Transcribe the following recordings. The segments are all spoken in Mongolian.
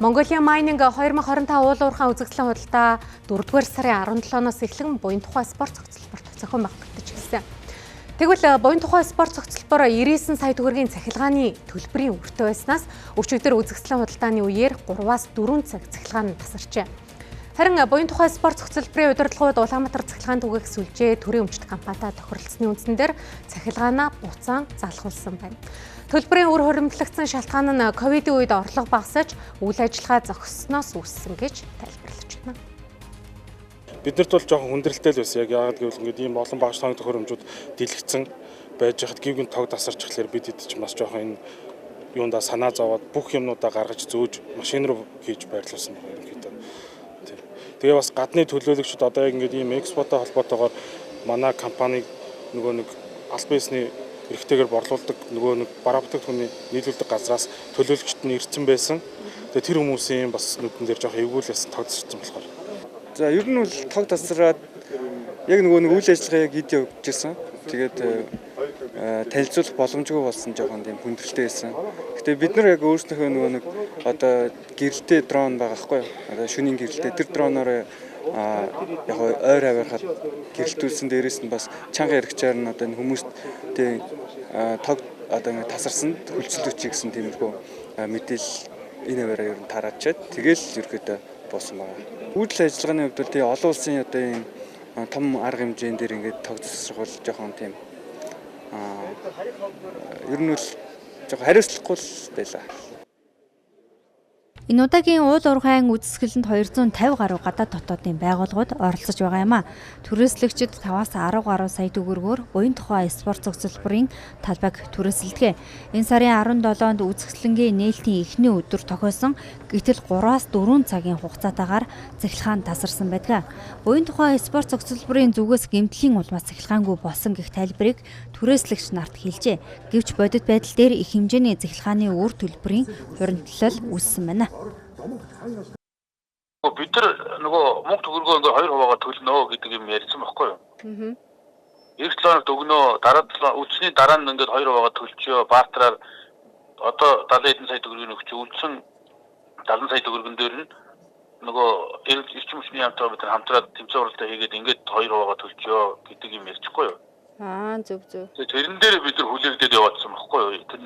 Mongolian Mining 2025 уул уурхайн үзэгдлийн худалдаа 4-р сарын 17-оос эхлэн буян тухай спорт цогцлборт зохион байгуулагдаж эхэлсэн. Тэгвэл буян тухай спорт цогцлбор 99 сая төгрөгийн цахилгааны төлбөрийн өртөө байснаас өчигдөр үзэгдлийн худалдааны үеэр 3-аас 4 цаг цахилгаан тасарчээ. Харин буян тухай спорт цогцлборын удирдлагууд Улаанбаатар цахилгаан түгээх сүлжээ төрийн өмчт компанитай тохиролцсны үндсэн дээр цахилгаанаа буцаан залхуулсан байна. Төлбөрийн үр хуримтлагдсан шалтгаан нь ковидын үед орлого багасж үйл ажиллагаа зогссноос үүссэн гэж тайлбарлаж байна. Биднэрт бол жоохон хүндрэлтэй л байсан. Яг яагаад гэвэл ингээд ийм олон багш тооны төхөөрөмжүүд дэлгэцсэн байж хад гівгийн тог тасарч ихлээр бид хэд ч бас жоохон энэ юундаа санаа зовоод бүх юмнуудаа гаргаж зөөж машин руу хийж байрлуулсан байна ерөнхийдөө. Тэгээ бас гадны төлөөлөгчд одоо яг ингээд ийм экспортой холбоотойгоор манай компани нөгөө нэг аль биесний эрхтэйгээр борлуулдаг нөгөө нэг бараа бүтээгдэхүүний нийлүүлдэг газраас төлөөлөгчд нь ирсэн байсан. Тэгээ тэр хүмүүсийн бас нүдэн дээр жоох эвгүүлээс тогтсорсон болохоор. За ер нь бол тог тасраад яг нөгөө нэг үйл ажиллагаа яг ид явж ирсэн. Тэгээд танилцуулах боломжгүй болсон жоохон тийм хүндрэлтэй байсан. Гэтэ бид нар яг өөрсдийнхөө нөгөө нэг одоо гэрэлтэй дрон байгаа байхгүй юу? Одоо шөнийн гэрэлтэй тэр дроноор яг ойр авирахад гэрэлтүүлсэн дээрээс нь бас чанга яригчаар нь одоо энэ хүмүүст тийм тог одоо ингэ тасарсанд хөлцөлөч гэсэн тиймэрхүү мэдээлэл энэ аваараа ер нь тараачаад тэгэл ерөөдөө буусан байна. Үйлдэл ажиллагааны хувьд бол тийм олон улсын одоо энэ том арга хэмжээнд дээр ингээд тог засрах бол жоохон тийм ер нь бол жоохон хариуцлагагүй байлаа. Энэ удаагийн уул уурхайн үзэсгэлэнт 250 гаруй гадаад дотоодын байгууллагууд оролцож байгаа юм а. Түрээслэгчид 5-аас 10 гаруй сая төгрөгөөр буян тухай спорт цогцлборын талбайг түрээсэлдэг. Энэ сарын 17-нд үзэсгэлэнгийн нээлтийн эхний өдөр тохиосон гэтэл 3-аас 4 цагийн хугацаатаагаар цахилгаан тасарсан байдаг. Буян тухай спорт цогцлборын зүгээс гэмтлийн улмаас цахилгаангүй болсон гэх тайлбарыг түрээслэгч нарт хэлжээ. Гэвч бодит байдал дээр их хэмжээний цахилгааны үр төлбөрийн хуримтлал үүссэн байна. Бид нар нөгөө мөнгө төгрөгөө ингээ 2%-аар төлнө гэдэг юм ярьсан байхгүй юу? Эх 7 хоногт өгнө, үдсний дараа нь ингээд 2%-аар төлчихөө, бартераар одоо 70 сая төгрөгийг өгч үлдсэн 70 сая төгрөгөн дээр нь нөгөө эрчим хүчний хамтаа бид нар хамтраад тэмцээн уралдаа хийгээд ингээд 2%-аар төлчихөө гэдэг юм ярьчихгүй юу? Зөв. Тэрэн дээр бид нар хүлээгдээд яваадсан байхгүй юу? Тэр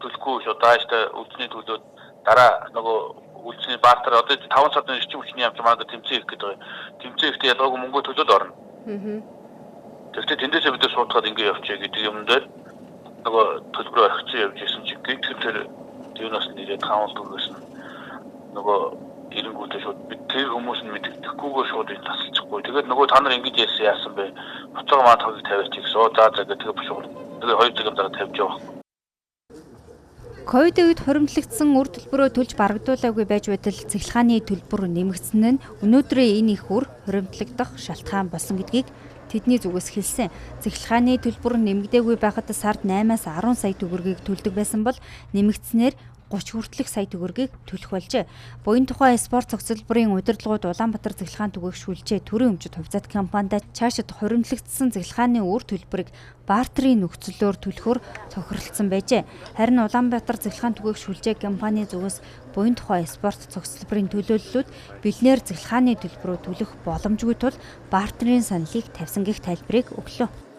төлөхгүй шүү дааштай үдсний төлөөд дараа нөгөө үлцний бартер одоо 5 сарын эрчим хүчний хамт манайд тэмцээн хийх гэдэг. Тэмцээн хийхдээ ялгаагүй мөнгө төлөөд орно. Тэгвэл тэндээсээ бид суудгаад ингэ явчих гэдэг юм дээр нөгөө төлбөр орхицсан явж исэн чиг тэр юунаас нэрээд хаалт өгсөн нөгөө эренгүүтээ шууд бид тэр хүмүүс нь мэддэхгүйгээр шууд тасалчихгүй. Тэгээд нөгөө та нар ингэж яасан бэ? Буцаага маа тохиг тавиач гэсэн. За гэдэг бушууд. Тэгээд 2 цагийн дараа тавьж явах. Ковид үед хуримтлагдсан үр төлбөрөө төлж барагдуулаагүй байж байтал цахилгааны төлбөр нэмэгдсэн нь өнөөдрөө энэ их үр хуримтлагдах шалтгаан болсон гэдгийг тэдний зүгээс хэлсэн. Цахилгааны төлбөр нэмэгдээгүй байхад сард 8-аас 10 сая төгрөгийг төлдөг байсан бол нэмэгдснээр 30 хүртэлх сая төгрөгийг төлөх болжээ. Буян тухай спорт цогцлборын удирдлагууд Улаанбаатар цахилгаан түгээх шүлжээ төрийн өмчт хувьцаат компанитай цаашид хуримтлагдсан цахилгааны үр төлбөрийг бартерын нөхцлөөр төлөхөөр тохиролцсон байжээ. Харин Улаанбаатар цахилгаан түгээх шүлжээ компани зүгээс буян тухай спорт цогцлборын төлөөллүүд бэлнээр цахилгааны төлбөрөө төлөх боломжгүй тул бартерын саналыг тавьсан гэх тайлбарыг өглөө.